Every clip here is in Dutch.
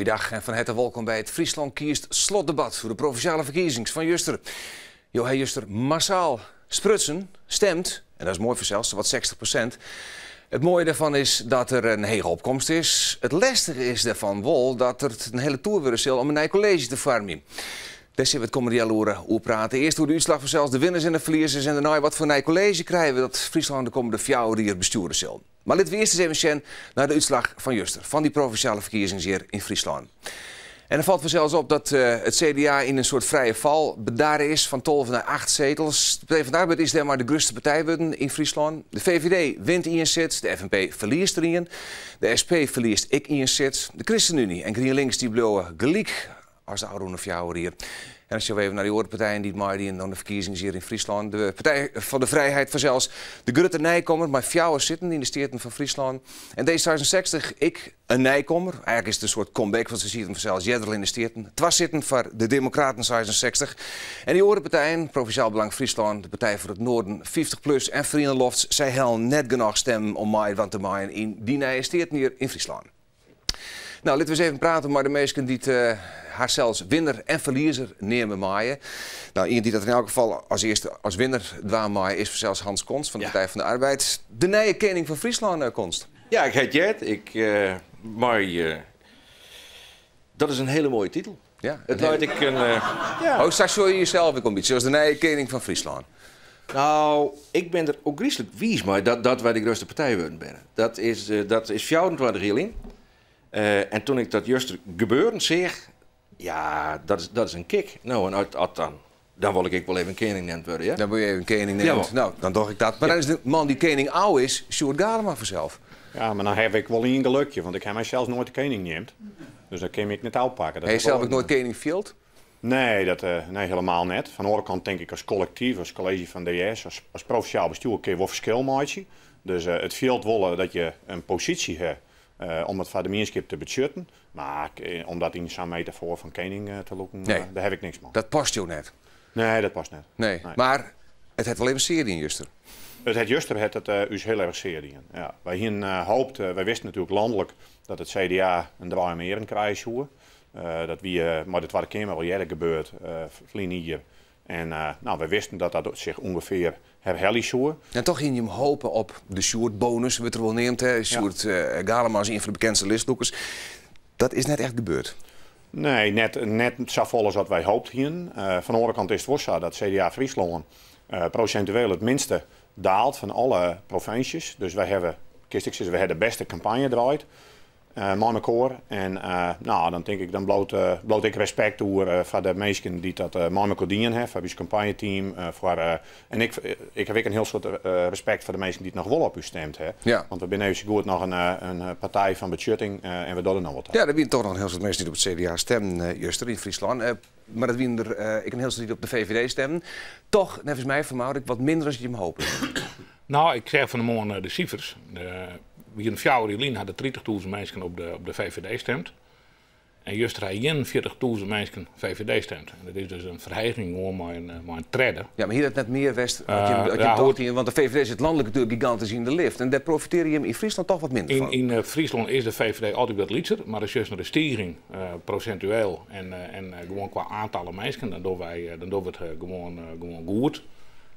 Goeiedag en van harte welkom bij het Friesland kiest slotdebat voor de provinciale verkiezingen van Juster. Johan Juster massaal sprutsen, stemt, en dat is mooi voor zelfs, wat 60%. Het mooie daarvan is dat er een hege opkomst is. Het lastige is daarvan wel dat er een hele tour weer is om een nieuw college te vormen. Daar zullen we het komende jaar over praten. Eerst hoe de uitslag van zelfs de winners en de verliezers en daarna wat voor een nieuw college krijgen we dat Friesland de komende 4 jaar hier besturen zal. Maar laten we eerst eens even zien naar de uitslag van Juster, van die provinciale verkiezingen hier in Friesland. En er valt vanzelfs op dat het CDA in een soort vrije val bedaren is van 12 naar 8 zetels. De Partij van de Arbeid is daar maar de grootste partij worden in Friesland. De VVD wint 1 zit, de FNP verliest er 1. De SP verliest ik 1 zit. De ChristenUnie en GroenLinks die blijven gelijk als de oude fjouwer hier. En als je even naar die andere partijen die het maaien dan de verkiezingen hier in Friesland. De Partij van de Vrijheid vanzelfs de Grutte Nijkomer, maar fjouwer zitten in de steden van Friesland. En D66, ik een Nijkomer. Eigenlijk is het een soort comeback, want ze zien hem vanzelfs Jedderl in de steden. Het was zitten voor de Democraten 66. En die andere partijen, Provinciaal Belang Friesland, de Partij voor het Noorden 50PLUS en Vriendenlofts, zij helden net genoeg stemmen om mij wat te maaien in die nieuwe steden hier in Friesland. Nou, laten we eens even praten met de mensen die het haar zelfs winnaar en verliezer nemen maaien. Nou, iemand die dat in elk geval als eerste als winnaar dwaan maaien is zelfs Hans Konst van de Partij van de Arbeid. De nieuwe koning van Friesland, Konst. Ja, ik heet Jet. Dat is een hele mooie titel. Ja, het luidt ik een... ja. Oh, straks je jezelf ook een beetje, zoals de nieuwe koning van Friesland. Nou, ik ben er ook griezelig wies, maar dat wij de grootste partij worden binnen. Dat is 24 jaar in. En toen ik dat juist gebeuren zeg, ja, dat is een kick. Nou, en dan wil ik wel even een koning genoemd worden, ja? Dan wil je even een koning nemen. Nou, dan dacht ik dat. Maar dan is de man die koning oud is, Sjoerd Galema vanzelf. Ja, maar dan heb ik wel een gelukje, want ik heb mijzelf nooit de koning neemt. Dus dat kan ik niet uitpakken. Heb je zelf ook nooit koning field? Nee, nee, helemaal niet. Van de andere kant denk ik als collectief, als college van DS, als provinciaal bestuur kun je wel verschil maken. Dus het field willen dat je een positie hebt. Om het voor de mensen te budgetten. Maar om dat in zo'n metafoor van koning te lopen, nee, daar heb ik niks van. Dat past jou net. Nee, dat past net. Nee. Maar het heeft wel even serie in Juster. Het Juster heeft het us heel erg serie in. Ja. Wij wisten natuurlijk landelijk dat het CDA een draai meer in krijgen zou. Maar dat was de keer wel eerder gebeurd, verleden hier. En wij wisten dat dat zich ongeveer herhellen zou. En toch ging je hem hopen op de Sjoerd-bonus, wat er wel neemt. Sjoerd Galema is een van de bekendste listloekers. Dat is net echt gebeurd. Nee, net zo vol als wat wij hoopten. Van de andere kant is het wel zo dat CDA Friesland procentueel het minste daalt van alle provincies. Dus wij hebben de beste campagne draait. Marmekoor. En dan denk ik, dan bloot ik respect toe voor de mensen die dat Marmekoor dienen hebben, voor het campagneteam. En ik heb ook een heel soort respect voor de mensen die het nog wel op u stemt. Ja. Want we zijn even goed nog een partij van budgetting en we doen er nog wat aan. Ja, er zijn toch nog een heel soort mensen die op het CDA stemmen, Juster, in Friesland. Maar dat zijn er ik een heel soort die op de VVD stemmen. Toch, nevens mij vermoed ik wat minder als je hem hoopt. Nou, ik zeg van de morgen de cijfers. Wie een fjouwer in hadden 30.000 mensen op de VVD stemt. En juist 41.000 mensen VVD stemt. En dat is dus een verheging gewoon maar een treden. Ja, maar hier het net meer West, want de VVD zit landelijk natuurlijk gigantisch in de lift. En daar profiteer je hem in Friesland toch wat minder van. In Friesland is de VVD altijd wat lietser, maar als je naar de stijging procentueel en gewoon qua aantallen mensen, dan doen we het gewoon goed.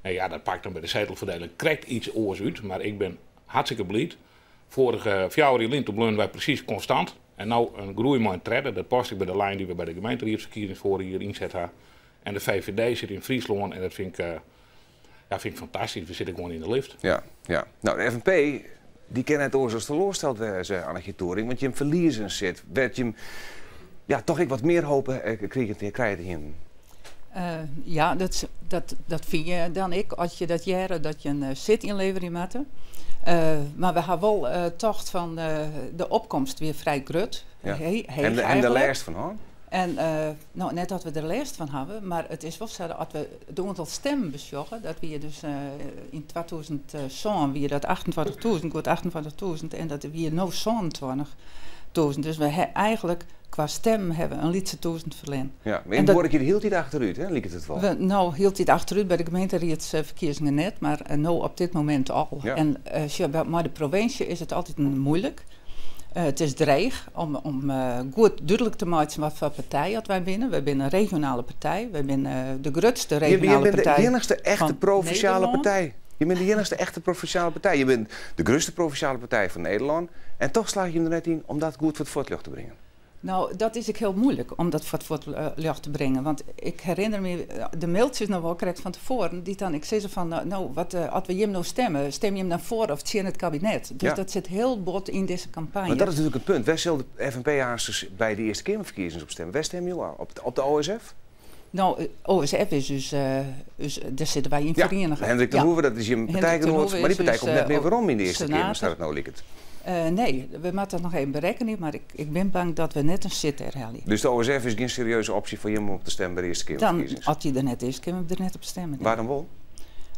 En ja, dat pakt dan bij de zetelverdeling krijgt iets oors uit, maar ik ben hartstikke blij. Vorige 4 jaar in toen bleven wij precies constant. En nu een groei maar een treden. Dat past ik bij de lijn die we bij de gemeenteraadsverkiezingen voor hier inzetten. En de VVD zit in Friesland en dat vind ik fantastisch. We zitten gewoon in de lift. Ja. Nou, de FNP, die kan het oors als teleursteld zijn aan de Toring. Want je hem verliezen zit. Werd je hem toch ik wat meer hopen krijgen hier. Ja, dat vind je dan ik. Als je dat jaren dat je een zit inleveren moet. Maar we hebben wel tocht van de opkomst weer vrij groot. Ja. En de lijst van hoor. En net dat we er lijst van hebben, maar het is wel zo dat we het aantal stemmen besjoggen, dat we dus in 2007 weer dat 28.000, goed 28.000 en dat we nu 27.000. Dus we eigenlijk qua stem hebben een lietse 1000 verlen. Ja, maar in de vorige keer hield hij het achteruit, hè? Liep het wel? Nou, hield hij het achteruit bij de gemeenteraadsverkiezingen net, maar nu op dit moment al. Ja. En maar de provincie is het altijd moeilijk. Het is dreig om goed duidelijk te maken wat voor partij dat wij binnen. Wij binnen een regionale partij. Wij binnen de grootste regionale partij. Je bent de enigste echte provinciale Nederland. partij. Je bent de enigste echte provinciale partij. Je bent de grootste provinciale partij van Nederland. En toch slaag je er net in om dat goed voor het voetlicht te brengen. Nou, dat is ook heel moeilijk om dat voor het voetlicht te brengen. Want ik herinner me de mailtjes nog wel correct van tevoren. Die dan, ik zei ze van, als we hem nou stemmen, stem je hem dan voor of zie je het kabinet. Dus Ja. dat zit heel bot in deze campagne. Maar dat is natuurlijk het punt. Wij zullen de FNP-aansters bij de Eerste Kamerverkiezingen op stemmen. Wij stemmen jou op de OSF? Nou, OSF is dus daar zitten wij in vereniging. Hendrik ten Hoeven, dat is je partijgenoot. Maar die partij komt net meer waarom in de Eerste Kamer, staat het nou lijkt. Nee, we moeten dat nog even berekenen, maar ik ben bang dat we net een zit herhalen. Dus de OSF is geen serieuze optie voor je om op te stemmen bij de Eerste Dan, Kamerverkiezingen? als die er net is, kunnen we er net op stemmen. denk ik. Waarom wel?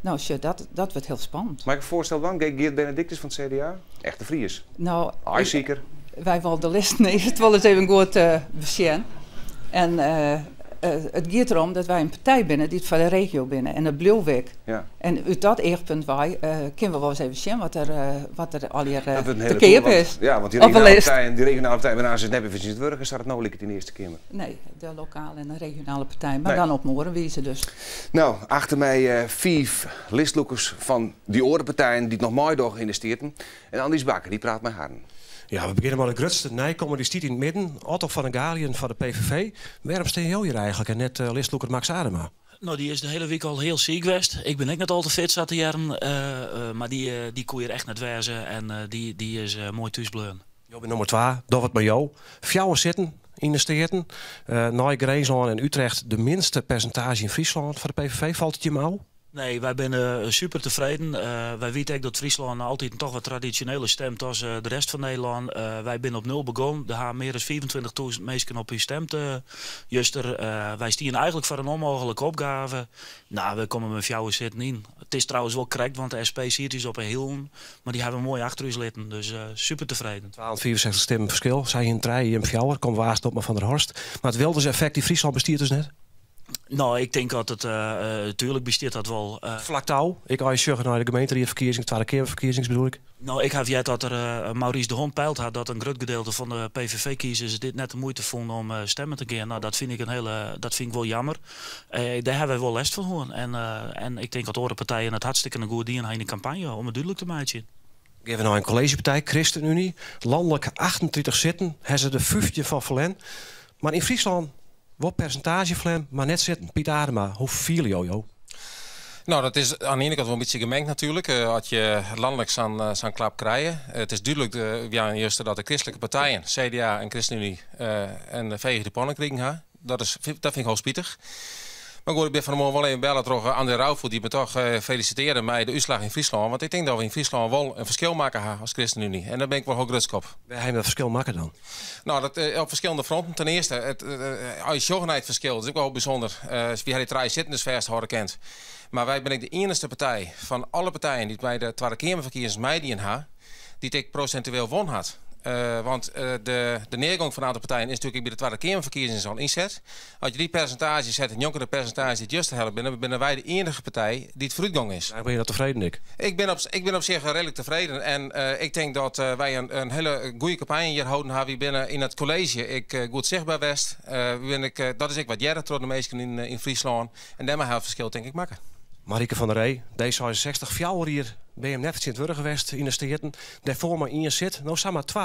Nou, shit, dat wordt heel spannend. Maar ik voorstel dan, Geert Benedictus van het CDA, echte Fries. Nou, Zeker. wij willen de list het wel eens even goed beschermen. En het gaat erom dat wij een partij binnen die het van de regio binnen. En dat Bleeuwwijk. Ja. En uit dat echtpunt wij kunnen we wel eens even zien wat er al hier Dat wordt een hele verkeerd tour, is. Ja, want die Op een regionale lijst. partij, waarna ze het net even zien wurgen, staat het nou lijkt in de Eerste Kamer. Nee, de lokale en de regionale partij. Maar Nee. dan op Morenwiese dus. Nou, achter mij 5 listloekers van die andere partijen die het nog mooi door investeerden. En Andries Bakker, die praat met haar. Ja, we beginnen met de grootste nijkomer, die staat in het midden. Otto van den Galien van de PVV. Waarom steen je hier eigenlijk en net listloeker Max Adema? Nou, die is de hele week al heel ziek geweest. Ik ben ook net al te fit zat te jaren. Maar die kon je echt net wezen en die is mooi thuisbleun. Je bent nummer 2, dat wat met jou. Fjouwen zitten in de steden. Naai Greensland en Utrecht de minste percentage in Friesland van de PVV. Valt het je maar? Nee, wij zijn super tevreden. Wij weten ook dat Friesland altijd een toch wat traditionele stemt als de rest van Nederland. Wij zijn op 0 begonnen. Er hebben meer dan 24.000 mensen op u stemd, Juster. Wij stieren eigenlijk voor een onmogelijke opgave. Nou, we komen met fjouwen zitten in. Het is trouwens wel correct, want de SP ziet is op een hiel. Maar die hebben mooi achter u zitten. Dus super tevreden. 1264 stemmen verschil. Zij in Trij en Fjouwer. Komt waast op maar van der Horst. Maar het Wilders effect die Friesland bestiert dus net. Nou, ik denk dat het natuurlijk besteedt dat wel. Vlak touw. Ik ga je zeggen naar de gemeenteraadsverkiezing, Tweede Kamerverkiezing bedoel ik. Nou, ik heb dat er Maurice de Hond peilt had dat een groot gedeelte van de PVV-kiezers dit net de moeite vonden om stemmen te geven. Nou, dat vind ik wel jammer. Daar hebben we wel last van gewoon. En ik denk dat andere partijen het hartstikke een goed doen in de campagne om het duidelijk te maken. Geven nou een collegepartij, ChristenUnie, landelijk 38 zitten, hebben ze de 15 van Vlen. Maar in Friesland, wat percentage Vlen, maar net zitten. Piet Adema, hoe viel joh? Nou, dat is aan de ene kant wel een beetje gemengd natuurlijk. Als je landelijk zo'n klap krijgen. Het is duidelijk dat de christelijke partijen, CDA en ChristenUnie en de VVD de pannen kregen hebben. Dat vind ik wel spietig. Maar goed, ik ben vanmorgen wel even bellen terug aan de Rauwvoet die me toch feliciteerde met de uitslag in Friesland. Want ik denk dat we in Friesland wel een verschil maken hebben als ChristenUnie. En daar ben ik wel heel groot op. Wij hebben dat verschil maken dan? Nou, dat op verschillende fronten. Ten eerste, als je het verschil, dat is ook wel bijzonder. We hebben die 3 zitten dus verst horen kent. Maar wij ben ik de enige partij van alle partijen die bij de Tweede Kamerverkiezingen meidien hebben, die ik procentueel won had. Want de neergang van een aantal partijen is natuurlijk bij de Tweede Kamerverkiezingen al inzet. Als je die percentage zet, een jonkere percentage die het juist helpt, dan ben wij de enige partij die het vooruitgang is. Ben je dat tevreden, Nick? Ik ben op zich redelijk tevreden. En ik denk dat wij een hele goede campagne hier houden hebben. We binnen in het college ik goed zichtbaar west. Dat is ik wat jij door de meesten in Friesland. En daarmee het verschil denk ik maken. Marieke van der Rey, D66, Fjouwer hier, ben je net in het geweest in de steden. Daarvoor maar in zit, nou samen 2.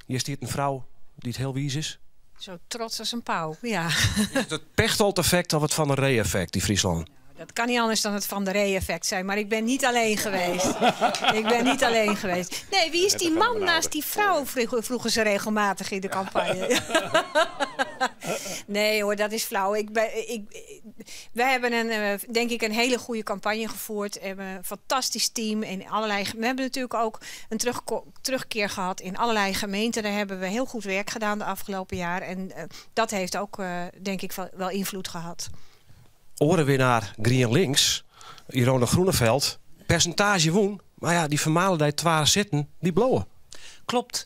Hier staat een vrouw die het heel wies is. Zo trots als een pauw, ja. Het Pechtold-effect of het Van der Rey-effect, die Friesland? Dat kan niet anders dan het Van der Rey-effect zijn, maar ik ben niet alleen geweest. Nee, wie is die man naast die vrouw, vroegen ze regelmatig in de campagne. Nee hoor, dat is flauw. Wij hebben denk ik een hele goede campagne gevoerd. We hebben een fantastisch team. We hebben natuurlijk ook een terugkeer gehad in allerlei gemeenten. Daar hebben we heel goed werk gedaan de afgelopen jaar. En dat heeft ook denk ik wel invloed gehad. Orenwinnaar GroenLinks, Irone Groeneveld, percentage woon. Maar ja, die vermalen die 2 zitten, die blowen. Klopt.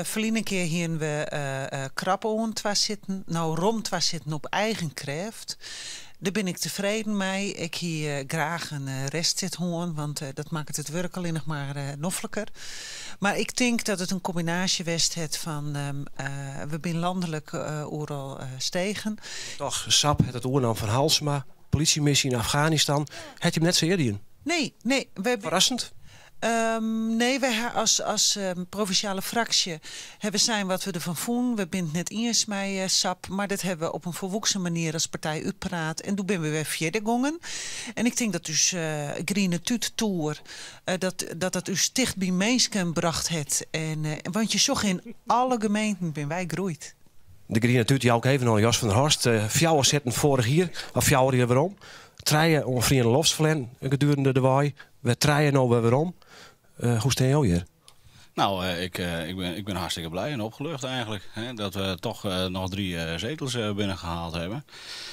Verleden keer hier we krap on 2 zitten. Nou, rom 2 zitten op eigen kracht. Daar ben ik tevreden mee. Ik hier graag een rest zit hoorn, want dat maakt het werk alleen nog maar noffelijker. Maar ik denk dat het een combinatie was van we zijn landelijk overal stegen. Toch, SAP, het oernam van Halsema, politiemissie in Afghanistan. Had je hem net zo eerder in? Nee. Verrassend? Nee, wij als provinciale fractie hebben zijn wat we ervan voelen. We zijn het net eens met SAP, maar dat hebben we op een volwoekse manier als partij uitpraat. En toen ben we weer verder gegaan. En ik denk dat dus Green Tuut Tour dat dus dicht bij mensen bracht het. Want je zag in alle gemeenten ben wij groeit. De Green Tuut, die ook even al Jos van der Horst. 4 zetten vorig jaar, of 4 jaar waarom. 3 om vrienden lofsverlen gedurende de waai. We 3 nou weer om. Hoe staan jou hier? Nou, ik ben hartstikke blij en opgelucht eigenlijk. Hè, dat we toch nog 3 zetels binnengehaald hebben.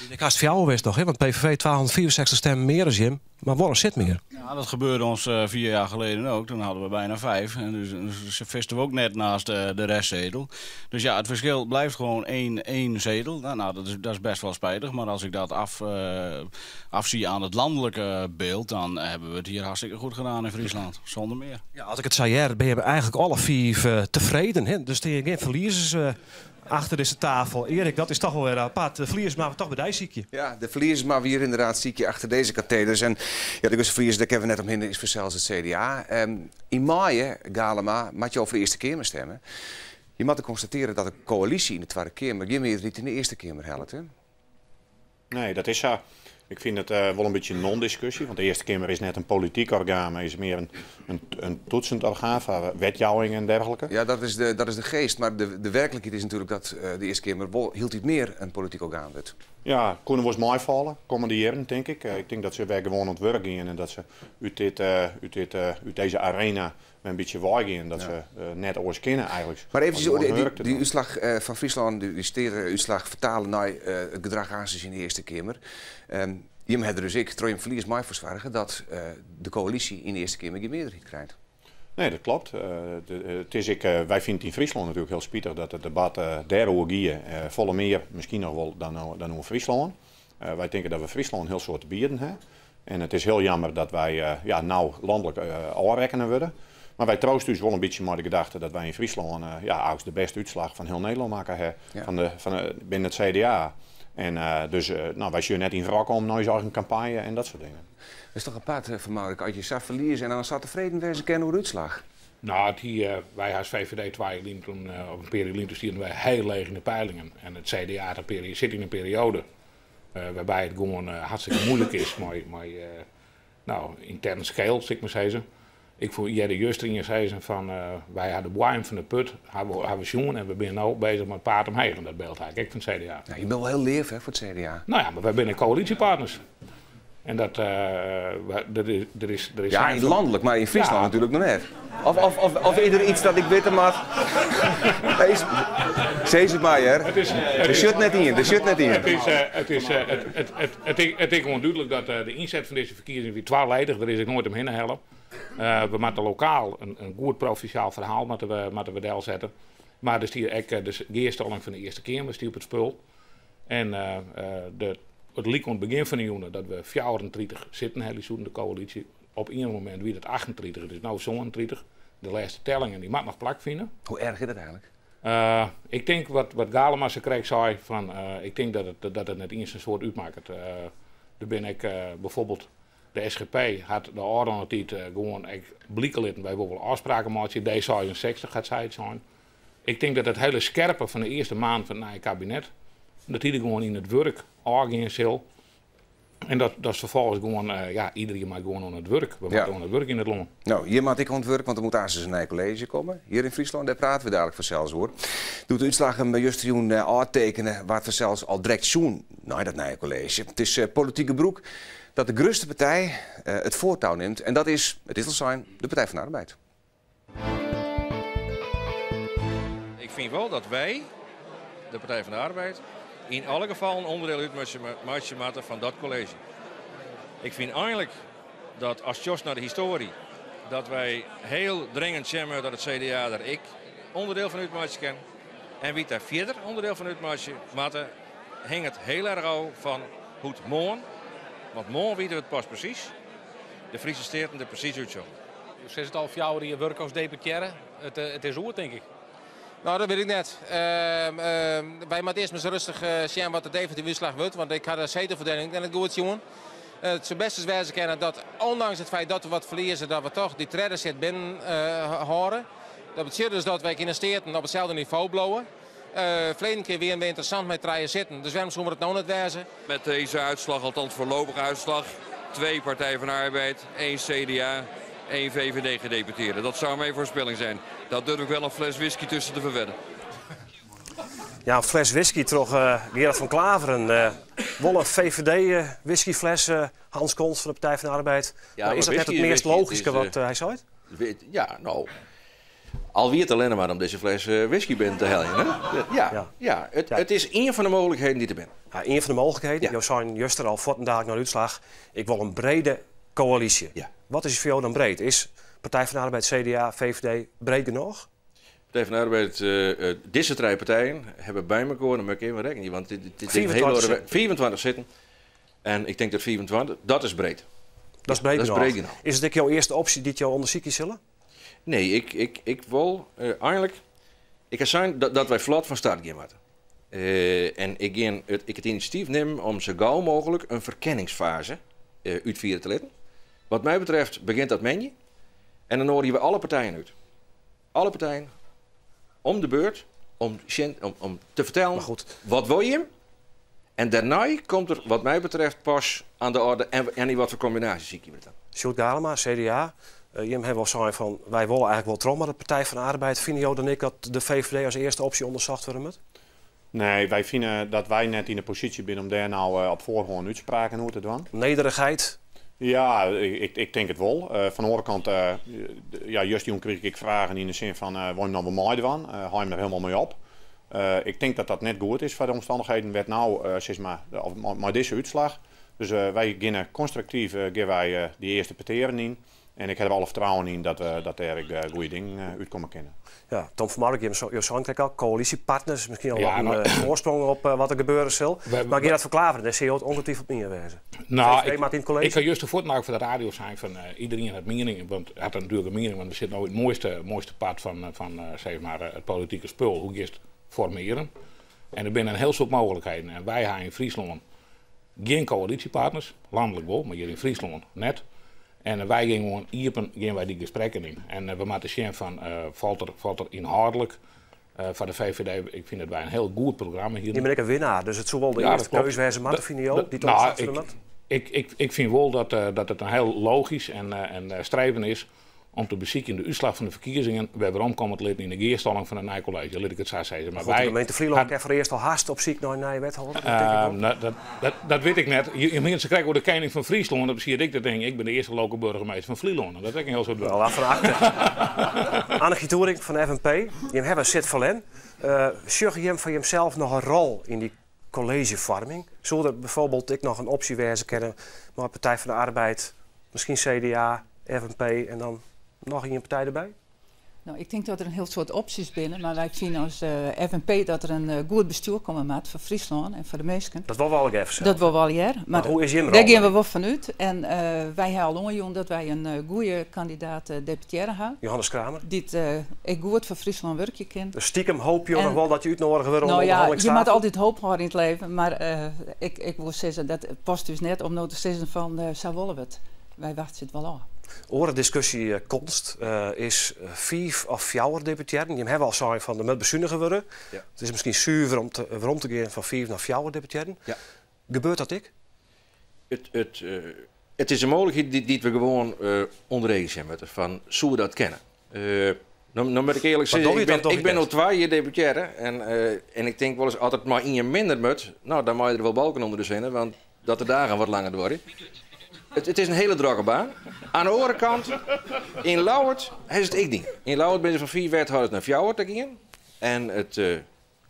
Ik had het voor jou geweest nog, hè? Want PVV 264 stemmen meer dan Jim. Maar waarom zit meer? Ja, dat gebeurde ons 4 jaar geleden ook. Toen hadden we bijna 5. En dus visten we ook net naast de restzetel. Dus ja, het verschil blijft gewoon 1 zetel. Nou, dat is best wel spijtig. Maar als ik dat afzie aan het landelijke beeld, dan hebben we het hier hartstikke goed gedaan in Friesland. Zonder meer. Ja, als ik het zei, ben je eigenlijk alle 4 tevreden. Hè? Dus er zijn geen verliezers achter deze tafel. Erik, dat is toch wel weer apart. De verliezers maar toch bij die ziekje. Ja, de verliezers maar weer inderdaad ziekje achter deze katheders. En ja, de verliezers, daar hebben we net om hinder, is voor zelfs het CDA. In mei, Galema, moet je over de Eerste Kamer stemmen. Je moet constateren dat de coalitie in de Tweede Kamer geen meerderheid in de Eerste Kamer helpt. Hè? Nee, dat is zo. Ik vind het wel een beetje een non-discussie, want de Eerste Kamer is net een politiek orgaan, maar is meer een toetsend orgaan voor wetjouwing en dergelijke. Ja, dat is de geest, maar de werkelijkheid is natuurlijk dat de Eerste Kamer hield iets meer een politiek orgaan werd. Ja, kunnen we eens mooi vallen, komende jaren denk ik. Ik denk dat ze weer gewoon aan het werk gaan en dat ze uit deze arena een beetje waaien dat ze net alles kennen eigenlijk. Maar even die uitslag van Friesland, die uitslag vertalen naar het gedrag aan in de Eerste Kamer. Je hebt dus Trojem Verlies mij verzorgen dat de coalitie in de Eerste Kamer geen meerderheid krijgt. Nee, dat klopt. Wij vinden in Friesland natuurlijk heel spietig dat het debat daarover gaat. Volle meer misschien nog wel dan over Friesland. Wij denken dat we Friesland een heel soort te bieden hebben. En het is heel jammer dat wij nou landelijk aanrekenen worden. Maar wij troosten dus wel een beetje met de gedachte dat wij in Friesland als de beste uitslag van heel Nederland maken hebben binnen het CDA. En wij zullen net in wrak om naar een campagne en dat soort dingen. Dat is toch apart van Maurik, als je zou verliezen en dan zat tevreden wezen kennen hoe de uitslag. Nou, wij als VVD 2 toen op een periode stuurden wij heel leeg in de peilingen. En het CDA zit in een periode waarbij het gewoon hartstikke moeilijk is, maar intern scale, zeg maar zeggen. Ik voel Jerry Justring zeggen van wij hadden de wine van de put, hebben we jongen en we zijn nu bezig met paard omheen. Dat beeld eigenlijk van het CDA. Ja, je bent wel heel leef hè, voor het CDA. Nou ja, maar wij zijn coalitiepartners. En dat er is ja, in landelijk, maar in Friesland natuurlijk nog net. Of ieder iets dat ik weet maar. Zeg het maar, hè. De shirt net in. Het is gewoon duidelijk dat de inzet van deze verkiezingen weer 2 leidig. Daar is ik nooit omheen helpen. We moeten lokaal een goed provinciaal verhaal moeten we deel zetten. Maar er stier ook de geerstelling van de Eerste Kamer stier op het spul. En het liep aan het begin van de juni dat we 34 zitten in de coalitie. Op een moment wie dat 38, het is nu 37. De laatste tellingen die mag nog plak vinden. Hoe erg is dat eigenlijk? Ik denk wat Galema ze kreeg zei van, ik denk dat het net eens een soort uitmaakt. Daar ben ik bijvoorbeeld de SGP had de orde tijd gewoon blikken wij willen afspraken maken. D66 gaat zij het zijn. Ik denk dat het hele scherpe van de eerste maand van het kabinet dat die gewoon in het werk aangaan zal. En dat is vervolgens gewoon, iedereen maakt gewoon aan het werk. We maken aan het werk in het land. Nou, hier maak ik aan het werk, want er moet aan zijn eigen college komen. Hier in Friesland, daar praten we dadelijk vanzelfs hoor. Doet de uitslagen bij Justjoen aantekenen, waar het vanzelfs al direct zoen naar dat nieuwe college. Het is politieke broek dat de grootste partij het voortouw neemt. En dat is, het is al zijn, de Partij van de Arbeid. Ik vind wel dat wij, de Partij van de Arbeid, in alle gevallen een onderdeel uitmaken van dat college. Ik vind eigenlijk dat als Jos naar de historie, dat wij heel dringend zeggen dat het CDA daar ik onderdeel van uitmaken kan. En wie daar verder onderdeel van uitmaken, hing het heel erg af van goed morgen. Want morgen weten we het pas precies. De Friese Steerten er precies uit zo. Je 6,5 jaar die je werkt als deputaire. Het is goed, denk ik. Nou, dat weet ik net. Wij moeten eerst maar zo rustig zien wat de definitieve uitslag wordt. Want ik had een zetelverdeling en het goed jongen. Het zou best eens wijzen kennen dat ondanks het feit dat we wat verliezen, dat we toch die tredder zit binnen houden. Dat betekent dus dat wij in de Steerten op hetzelfde niveau blowen. Verleden keer weer interessant met treien zitten. Dus waarom zullen we het nou net wijzen? Met deze uitslag, althans voorlopige uitslag, 2 Partij van de Arbeid, 1 CDA, 1 VVD gedeputeerde. Dat zou mijn voorspelling zijn. Dat durf ik wel een fles whisky tussen te verwedden. Ja, een fles whisky toch, Gerard van Klaveren. Wel een VVD whiskyfles, Hans Kons van de Partij van de Arbeid. Ja, maar is dat net het meest logische wat hij zei? Ja, nou... Al wie het alleen maar om deze fles whisky binnen te hellen. Ja. Het is één van de mogelijkheden die er zijn. Ja, één van de mogelijkheden. Ja. Je zei juist al voor dadelijk naar de uitslag. Ik wil een brede coalitie. Ja. Wat is voor jou dan breed? Is Partij van de Arbeid, CDA, VVD breed genoeg? Partij van de Arbeid, deze 3 partijen hebben bij elkaar, dan moet ik even rekenen, want dit 24 zitten. En ik denk dat 24, dat is breed. Dat is breed genoeg. Is het jouw eerste optie die jou onder ziekjes zullen? Nee, ik wil eigenlijk... Ik ga zijn dat wij vlot van start gaan moeten. En ik het initiatief neem om zo gauw mogelijk een verkenningsfase uitvieren te laten. Wat mij betreft begint dat menje. En dan nodigen we alle partijen uit. Alle partijen. Om de beurt. Om te vertellen wat wil je. En daarna komt er wat mij betreft pas aan de orde. En in wat voor combinaties zie je het dan. Sjoerd Galema, CDA... Je hebben wel zo van, wij willen eigenlijk wel trom, maar de Partij van de Arbeid, vinden jou dan ik dat de VVD als eerste optie onderzocht worden met? Nee, wij vinden dat wij net in de positie zijn om daar nou op voorhand uitspraken hoe te doen. Nederigheid? Ja, ik denk het wel. Van de andere kant, juist toen kreeg ik vragen in de zin van, waarom nou wel mooi doen? Hou je er helemaal mee op? Ik denk dat dat net goed is voor de omstandigheden. Werd nou, zeg maar deze uitslag. Dus wij gaan constructief die eerste parteren in. En ik heb er alle vertrouwen in dat er goede dingen uit komen kennen. Ja, Tom van Mark, je hebt al coalitiepartners, misschien al een voorsprong op wat er gebeuren zal. Maar Gerard van Klaveren, daar zie je het ongetwijfeld op inwezen. Nou, ik kan juist de voortmaken voor de radio zijn van iedereen heeft mening. Want het had natuurlijk een mening, want er zit nou het mooiste pad van zeg maar, het politieke spul. Hoe je het formeren. En er zijn een heel soort mogelijkheden. En wij hebben in Friesland geen coalitiepartners, landelijk wel, maar hier in Friesland net. En wij gingen gewoon die gesprekken in. En we moeten zien van, valt er inhoudelijk van de VVD, ik vind dat wij een heel goed programma hier. Je bent een winnaar, dus het zou wel de eerste keuze zijn, maar vind je ook? Ik vind wel dat het een heel logisch en streven is om te bezieken in de uitslag van de verkiezingen waarom komt het lid in de geerstalling van een nieuw college, laat ik het zo zeggen. Maar de gemeente Vlieland heeft eerst al haast op ziek naar een nieuwe wethouder. Dat weet ik net. Mensen krijgen ook de kenning van Friesland, dan zie ik dat denk ik ben de eerste lokale burgemeester van Vlieland. Dat is ik heel zo doen. Wel van achter. Annegie Toering van de FNP, je hebt zit Valen. Zorg je van jezelf nog een rol in die collegevorming? Zou er bijvoorbeeld ik nog een optie wijzen kennen, maar Partij van de Arbeid, misschien CDA, FNP en dan nog een partij erbij? Nou, ik denk dat er een heel soort opties binnen, maar wij vinden als FNP dat er een goed bestuur komen maakt voor Friesland en voor de mensen. Dat wil wel even. Dat wil wel ja. Maar hoe is je daar gaan we wel vanuit. En wij hebben al jong dat wij een goede kandidaat deputaire hebben. Johannes Kramer. Die ik goed voor Friesland werkje kent. Dus stiekem hoop je nog wel dat je uitnodigen wordt om nou ja, je moet altijd hoop houden in het leven, maar ik wil zeggen dat het past dus net om nou te zeggen van zo willen we het. Wij wachten het wel aan. Oren discussie konst is 5 of 4 deputeren. Je hebt al zijn van de met bezuinigen worden. Ja. Het is misschien zuiver om te gaan van 5 naar 4 deputeren. Ja. Gebeurt dat ik? Het is een mogelijkheid die we gewoon onderregen zijn met van hoe we dat kennen. Nou moet ik eerlijk zeggen, ik ben al 2 jaar deputaire en ik denk wel eens altijd maar in je minder moet. Nou, dan moet je er wel balken onder de zinnen, want dat de dagen wat langer worden. Het is een hele droge baan. Aan de andere kant, in Lauwert is het ik ding. In Lauwert ben je van 4 wethouders naar 4 te gaan. En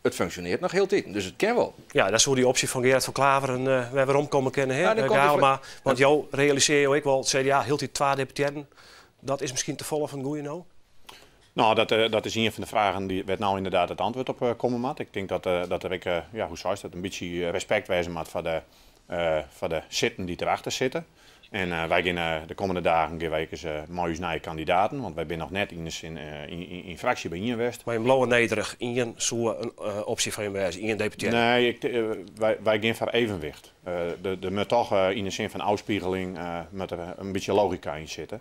het functioneert nog heel tijd, dus het kan wel. Ja, dat is hoe die optie van Gerard van Klaveren we waarom komen kennen. Ja, want jou realiseer je ook wel, het CDA hield die 2 deputeren. Dat is misschien te vol van goeie nou? Nou, dat is een van de vragen die werd nou inderdaad het antwoord op komen moet. Ik denk dat er hoe zou je dat, een beetje respect wijzen moet voor de zitten die erachter zitten. En wij gaan de komende dagen mooi eens naar je kandidaten, want wij zijn nog net in fractie bij West. Maar in blauwe nederig, in zo'n optie van je wijze, in deputair? Nee, wij gaan voor evenwicht. Er moet toch in de zin van afspiegeling met er een beetje logica in zitten.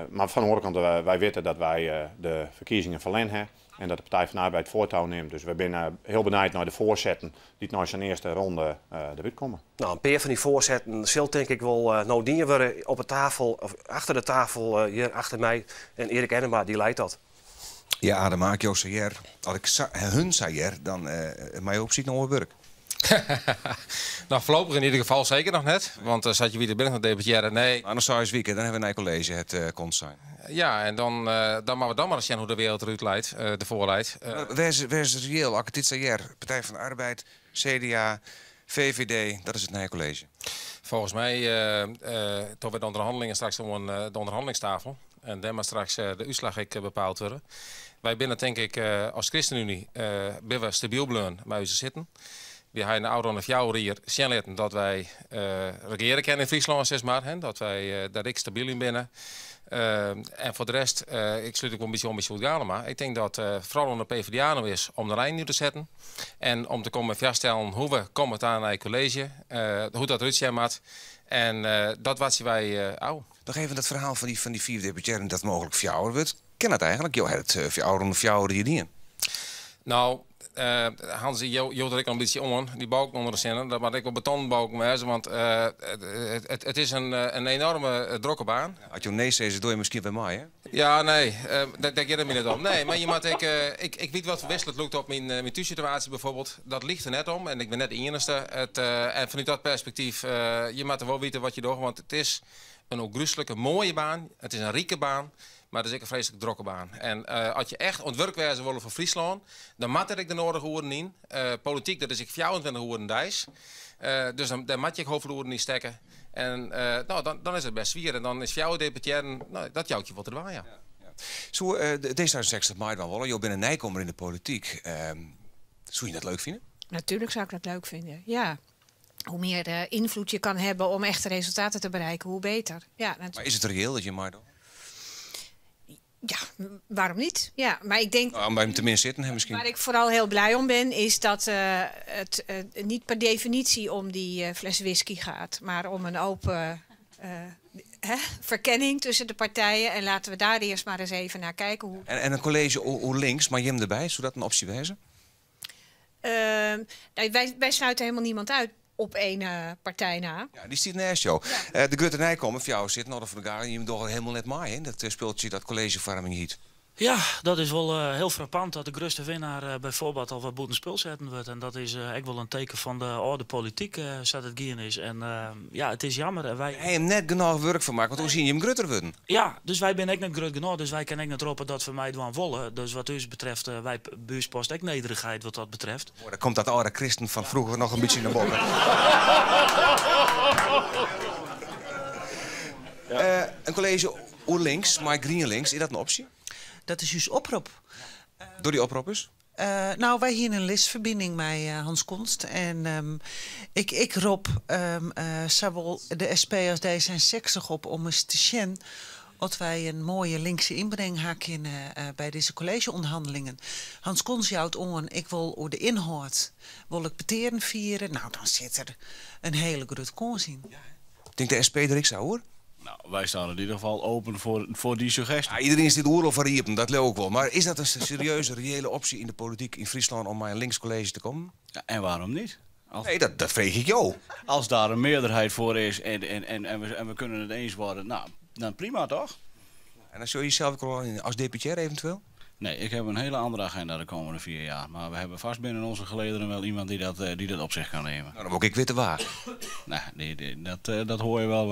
Maar van de andere kant, wij weten dat wij de verkiezingen verlen hebben en dat de Partij van de Arbeid voortouw neemt. Dus we zijn heel benieuwd naar de voorzetten die naar zijn eerste ronde eruit komen. Nou, een paar van die voorzetten zult denk ik wel nou dienen worden op de tafel, of achter de tafel hier achter mij. En Erik Ennema, die leidt dat. Ja, dan maak ik jou zei, als ik hun zei, dan mij op ziet naar werk. Nou, voorlopig in ieder geval zeker nog net. Want zat je weer binnen naar debatteren? Nee. Maar dan zou je weekend, dan hebben we een college het kon zijn. Ja, en dan maar we dan maar eens zien hoe de wereld eruit leidt, ervoor leidt. Waar is reëel? Als ik dit zei, Partij van de Arbeid, CDA, VVD, dat is het nieuwe college. Volgens mij, toch weer de onderhandelingen straks om de onderhandelingstafel. En dan maar straks de uitslag bepaald worden. Wij binnen denk ik als ChristenUnie ben we stabiel blijven bij ons zitten. We hebben een oude of jouw hier zien dat wij regeren kennen in Friesland, zeg maar. Hè, dat wij daar ik stabiel in binnen. En voor de rest, ik sluit ook een beetje goed gaan, maar ik denk dat vooral onder de PvdA nog is om de lijn nu te zetten. En om te komen vaststellen hoe we komen aan het college, hoe dat eruit zien moet. En dat wat wij Nog even dat verhaal van die 4 deputairen dat mogelijk fjouwer wordt. Ken het eigenlijk? Jo, het fjouwer hierin. Nou, Hans, je er ik een beetje om, die balken onder de zinnen. Dat moet ik wel betonbalken wezen, want het is een enorme drokke baan. Als je nee zegt, doe je misschien bij mij, hè? Ja, nee, daar gaat het me niet om. Nee, maar je moet ik weet wat verwisselend lukt op mijn thuissituatie bijvoorbeeld. Dat ligt er net om en ik ben net de enige. En vanuit dat perspectief, je moet er wel weten wat je doet, want het is een ongruselijke mooie baan. Het is een rieke baan. Maar dat is ook een vreselijk drokke baan. En als je echt ontwerpwijze wil voor Friesland, dan moet er ik de nodige woorden in. Politiek, dat is ik 24 woorden dijs. Dus dan moet je ik hoeveel woorden niet stekken. En nou, dan is het best zwier. En dan is jouw deputaire, nou, dat jouwtje wat er waar, ja. Zo, D66 maait dan wel. Je bent een nijkomer in de politiek. Zou je dat leuk vinden? Natuurlijk zou ik dat leuk vinden, ja. Hoe meer invloed je kan hebben om echte resultaten te bereiken, hoe beter. Ja, maar is het reëel dat je maait dan? Ja, waarom niet? Ja, maar ik denk. Bij hem tenminste zitten, misschien. Waar ik vooral heel blij om ben, is dat het niet per definitie om die fles whisky gaat, maar om een open verkenning tussen de partijen. En laten we daar eerst maar eens even naar kijken. Hoe... En een college hoe links, maar je hem erbij, zou dat een optie wezen? Wij sluiten helemaal niemand uit. Op één partij na. Ja, die stiet naast jou. Ja. De Grutte Nijkomen, voor jou zit nog van de je hem toch helemaal net maaien. Dat speeltje, dat collegevorming hiet. Ja, dat is wel heel frappant dat de grootste winnaar bijvoorbeeld al wat boeten spul zetten wordt. En dat is echt wel een teken van de oude politiek, zodat het geen is. En ja, het is jammer. Wij hij hem net genoeg werk van maken, want hoe zie je hem grutter worden? Ja, dus wij zijn echt net groot genoeg, dus wij kunnen echt net roepen dat we mij doen wollen. Dus wat ons betreft, wij buurspost echt nederigheid wat dat betreft. Oh, dan komt dat oude christen van vroeger nog een beetje naar boven. Een college hoe links, maar GreenLinks, is dat een optie? Dat is dus oproep. Door die oproepers? Nou, wij hier een listverbinding met Hans Konst. En ik roep zowel de SP als D66 op om eens te zien dat wij een mooie linkse inbreng hakken bij deze collegeonderhandelingen. Hans Konst jouwt on, ik wil over de inhoud, wil ik beteren vieren. Nou, dan zit er een hele grote kans in. Denkt de SP er ik zou hoor? Nou, wij staan in ieder geval open voor die suggestie. Ja, iedereen is dit oorlog van riepen, dat leuk ook wel. Maar is dat een serieuze, reële optie in de politiek in Friesland om bij een links college te komen? Ja, en waarom niet? Nee, dat vreeg ik jou. Als daar een meerderheid voor is en we kunnen het eens worden, nou, dan prima toch? En dan zul je jezelf als deputair eventueel? Nee, ik heb een hele andere agenda de komende 4 jaar. Maar we hebben vast binnen onze gelederen wel iemand die dat op zich kan nemen. Nou, dan moet ik weten waar. Nou, dat hoor je wel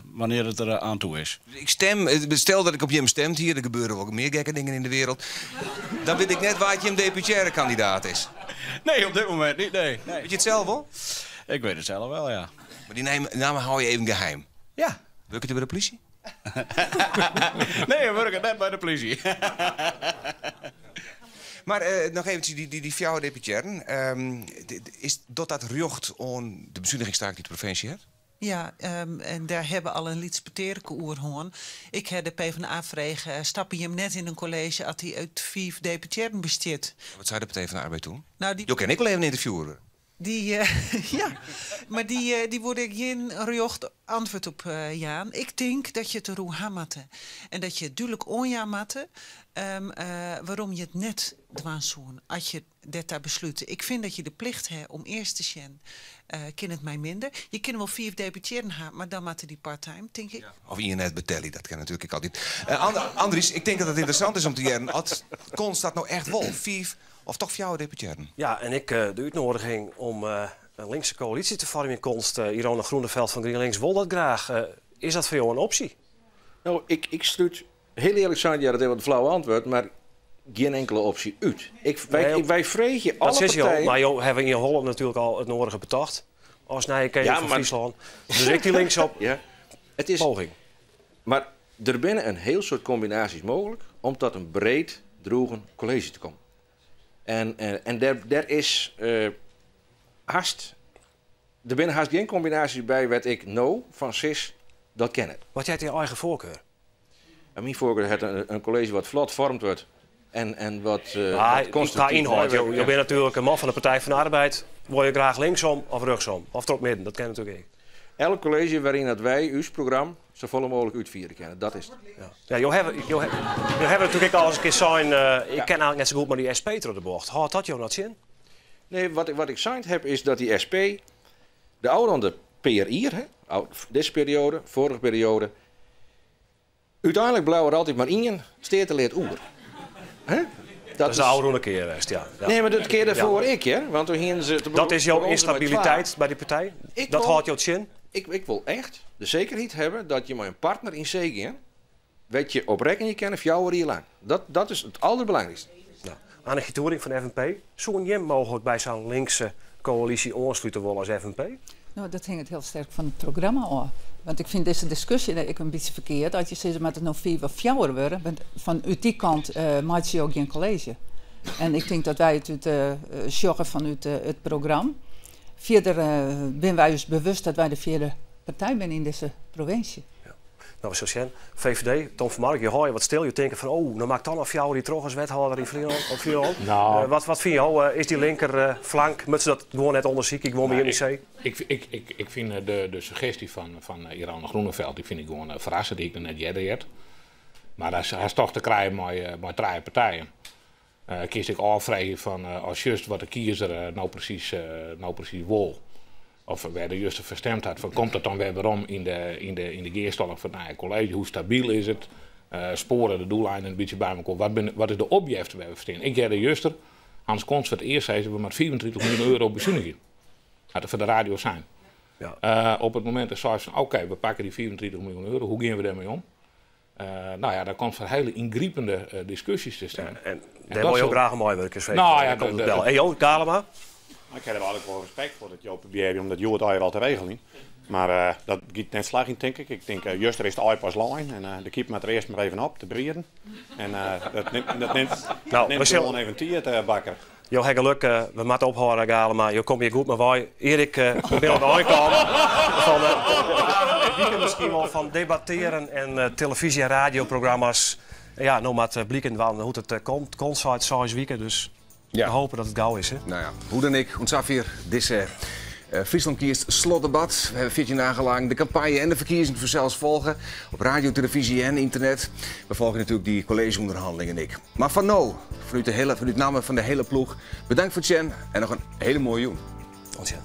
wanneer het er aan toe is. Ik stel dat ik op Jim stemt hier, er gebeuren ook meer gekke dingen in de wereld. Dan weet ik net waar Jim deputaire kandidaat is. Nee, op dit moment niet, nee. Weet je het zelf wel? Ik weet het zelf wel, ja. Maar die naam hou je even geheim? Ja. Werk je bij de politie? Nee, we werken net bij de politie. Maar nog eventjes die fjouwe deputeren. Is dat rjocht aan de bezuinigingstaak die de provincie heeft? Ja, en daar hebben al een lietspeterke oerhoorn. Ik heb de PvdA vregen, stappen je hem net in een college als hij uit 5 deputeren besteedt. Wat zei de Partij van de Arbeid toen? Nou, Jo, kan ik wel even interviewen. Ja, maar die word ik geen rjocht antwoord op, Jaan. Ik denk dat je het roe hamatte. En dat je duidelijk onjamatte waarom je het net dwaanzoen als je dat daar besluiten. Ik vind dat je de plicht hebt om eerst te zien. Ken het mij minder. Je kan wel 4 deputeren hebben, maar dan matte die part-time, denk ik. Ja. Of Ianet Betelli, dat kan natuurlijk altijd. Andries, ik denk dat het interessant is om te jaren. Kon dat nou echt wel 5 of toch fjouwe deputeren? Ja, en ik de uitnodiging om een linkse coalitie te vormen in Konst. Irone Groeneveld van GroenLinks wil dat graag. Is dat voor jou een optie? Nou, ik sluit heel eerlijk zijn, ja, dat is wat een flauw antwoord, maar geen enkele optie uit. Wij vregen alle partijen... Maar joh, hebben we in Holland natuurlijk al het nodige betocht. Als Nijenkees van Friesland. Dus ik die links op. Ja, het is poging. Maar er binnen een heel soort combinaties mogelijk om tot een breed droegen college te komen. En daar is haast... Er binnen haast geen combinaties bij wat ik van CIS dat kennen. Wat jij hebt je eigen voorkeur? En mijn voorkeur heeft een college wat vlot vormd wordt. En wat qua inhoud. Je bent natuurlijk een man van de Partij van de Arbeid. Wil je graag linksom of rechtsom? Of erop midden, dat ken natuurlijk ik. Elk college waarin dat wij, uw programma, zo vol mogelijk uitvieren kennen. Dat is het. Ja, je hebt natuurlijk al eens een keer zijn. Ik ken eigenlijk net zo goed maar die SP door de bocht. Houdt dat jou nog zin? Nee, wat ik signed heb is dat die SP, de oude PRI, deze periode, vorige periode, uiteindelijk blijft er altijd maar één steerteleerd oer. Dat is de oude keer geweest, ja. Nee, maar dat keer daarvoor ik, hè? Want toen gingen ze... Dat is jouw instabiliteit bij die partij? Dat houdt jou het zin? Ik wil echt de zekerheid hebben dat je met een partner in zee gaat, weet je op rekening kennen voor jou heel lang. Dat is het allerbelangrijkste. Nou, Annegje Toering van FNP, zou je mogelijk bij zo'n linkse coalitie aansluiten willen als FNP? Nou, dat hangt heel sterk van het programma af. Want ik vind deze discussie een beetje verkeerd. Als je zegt dat het nog 4 of 4 worden, want uit die kant maakt je ook geen college. En ik denk dat wij het zorgen vanuit het programma. Verder zijn wij dus bewust dat wij de 4e partij zijn in deze provincie. Ja. Nou, zoals VVD, Tom van Mark, je hoort je wat stil. Je denkt van, oh, dan maakt dan of jou die terug als wethouder in Vlieland. Nou. Wat vind je? Is die linker flank, moet ze dat gewoon net onderzoeken? Ik woon bij NEC. Ik vind de suggestie van Irone Groeneveld, die vind ik gewoon verrassend. Die ik er net jette. Maar hij is toch te krijgen met 3 partijen. Kies ik afvragen van als juist wat de kiezer nou precies wil. Of waar de juiste verstemd had. Van, komt dat dan weer waarom in de geerstalling van het college? Hoe stabiel is het? Sporen de doellijnen een beetje bij elkaar. Wat is de object waar we verstaan? Ik heb de juster. Hans Kons voor het eerst zei ze we maar 24 miljoen euro bezuinigen. Dat er voor de radio zijn. Ja. Op het moment dat ze van oké, we pakken die 24 miljoen euro. Hoe gaan we daarmee om? Nou ja, daar komt van hele ingriepende discussies te staan. Ja, en daar wil je ook graag een mooi werk eens weten. Nou ja, en Jo, Kalema? Ik heb er eigenlijk wel respect voor dat Joop probeert om dat Jood al te regelen. Maar dat gaat net slag in, denk ik. Ik denk, juist er is de iPass line en de keeper moet er eerst maar even op te breeden. En dat neemt gewoon even tier bakken. Jo, heb geluk, we moeten ophouden, Kalema. Je komt hier goed met wij. Erik, probeer aan de aankomen. Van misschien wel van debatteren en televisie- en radioprogramma's. Ja, nou maar blikken hoe het komt. Consult 6 weken, dus we hopen dat het gauw is. Hè? Nou ja, hoe dan ik, ontzafir, deze Friesland kiest slotdebat. We hebben 14 dagen lang de campagne en de verkiezingen voor zelfs volgen. Op radio, televisie en internet. We volgen natuurlijk die collegeonderhandelingen en ik. Maar van nou, vanuit namen van de hele ploeg, bedankt voor het zien en nog een hele mooie joen. Tot ziens.